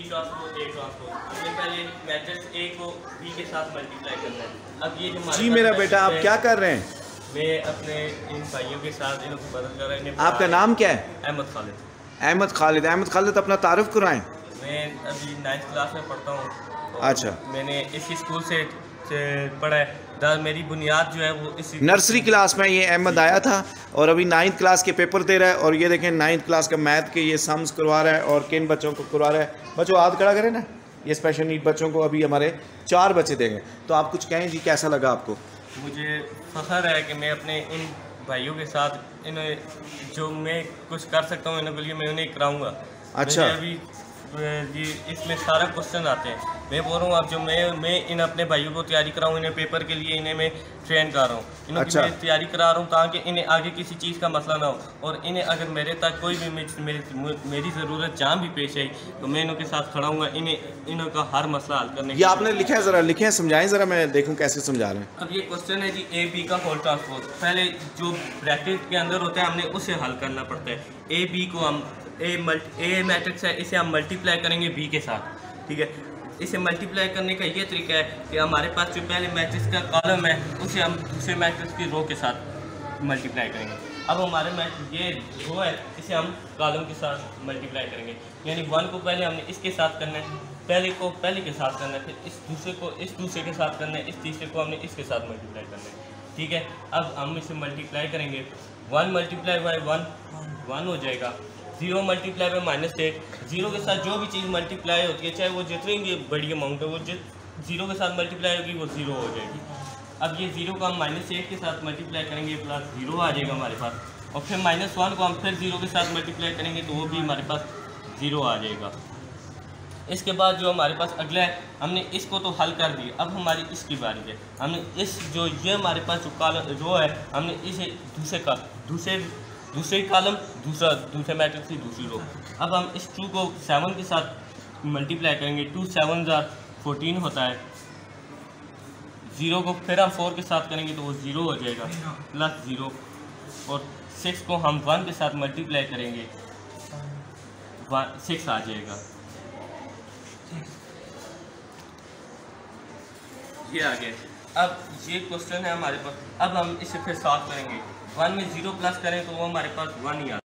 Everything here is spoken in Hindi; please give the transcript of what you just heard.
ट्रांसपोज ए ट्रांसपोज, हमने पहले मैट्रिक्स ए को बी के साथ मल्टीप्लाई करना है। अब ये जो जी मेरा बेटा आप क्या कर रहे हैं? मैं अपने इन भाइयों के साथ इनको मदद कर रहा हूँ। आपका नाम क्या है? अहमद खालिद। अहमद खालिद। अहमद खालिद अपना तारुफ कराएं। मैं अभी 9th क्लास में पढ़ता हूँ। अच्छा, मैंने इसी स्कूल से पढ़ा है। मेरी बुनियाद जो है वो इसी नर्सरी क्लास में ये अहमद आया था और अभी 9th क्लास के पेपर दे रहा है। और ये देखें 9th क्लास का मैथ के ये सम्स करवा रहा है और किन बच्चों को करवा रहा है। बच्चों हाथ खड़ा करें ना, ये स्पेशल नीड बच्चों को अभी हमारे 4 बच्चे देंगे। तो आप कुछ कहें जी, कैसा लगा आपको? मुझे फ़ख्र है कि मैं अपने इन भाइयों के साथ इन्हें जो मैं कुछ कर सकता हूँ इनके लिए मैं उन्हें कराऊँगा। अच्छा, अभी जी इसमें सारा क्वेश्चन आते हैं। मैं बोल रहा हूँ अब जो मैं इन अपने भाइयों को तैयारी कराऊँ, इन्हें पेपर के लिए इन्हें मैं ट्रेन कर रहा हूँ, इन्हें अच्छा, मैं तैयारी करा रहा हूँ ताकि इन्हें आगे किसी चीज़ का मसला ना हो। और इन्हें अगर मेरे तक कोई भी मेरी ज़रूरत जहाँ भी पेश आई तो मैं इनके साथ खड़ा हूँगा, इनका हर मसला हल करने। ये आपने लिखा है, ज़रा लिखें, समझाएं ज़रा, मैं देखूँ कैसे समझा रहे हैं। अब ये क्वेश्चन है जी ए बी का होल ट्रांसपोज। पहले जो ब्रैकेट के अंदर होता है हमने उसे हल करना पड़ता है। ए बी को हम ए मैट्रिक्स है, इसे हम मल्टीप्लाई करेंगे बी के साथ, ठीक है। इसे मल्टीप्लाई करने का ये तरीका है कि हमारे पास जो पहले मैट्रिक्स का कॉलम है उसे हम दूसरे मैट्रिक्स की रो के साथ मल्टीप्लाई करेंगे। अब हमारे ये रो है, इसे हम कॉलम के साथ मल्टीप्लाई करेंगे। यानी 1 को पहले हमने इसके साथ करना है, पहले को पहले के साथ करना है, फिर इस दूसरे को इस दूसरे के साथ करना है, इस तीसरे को हमने इसके साथ मल्टीप्लाई करना है, ठीक है। अब हम इसे मल्टीप्लाई करेंगे। 1 मल्टीप्लाई बाई 1 हो जाएगा। 0 मल्टीप्लाई बाई -8, 0 के साथ जो भी चीज़ मल्टीप्लाई होती है चाहे वो जितनी भी बड़ी अमाउंट है वो 0 के साथ मल्टीप्लाई होगी वो 0 हो जाएगी। अब ये 0 को हम -8 के साथ मल्टीप्लाई करेंगे प्लस 0 आ जाएगा हमारे पास। और फिर -1 को हम फिर 0 के साथ मल्टीप्लाई करेंगे तो वो भी हमारे पास 0 आ जाएगा। इसके बाद जो हमारे पास अगला है, हमने इसको तो हल कर दिया, अब हमारी इसकी बारी है। हमने इस जो ये हमारे पास जो कॉलम रो है हमने इसे दूसरे कॉलम दूसरे मैट्रिक्स की दूसरी रो। अब हम इस 2 को 7 के साथ मल्टीप्लाई करेंगे। 2 7 14 होता है। 0 को फिर हम 4 के साथ करेंगे तो वो 0 हो जाएगा प्लस 0। और 6 को हम 1 के साथ मल्टीप्लाई करेंगे 6 आ जाएगा। ये आ गया। अब ये क्वेश्चन है हमारे पास। अब हम इसे फिर सॉल्व करेंगे। 1 में 0 प्लस करें तो वो हमारे पास 1 ही आता है।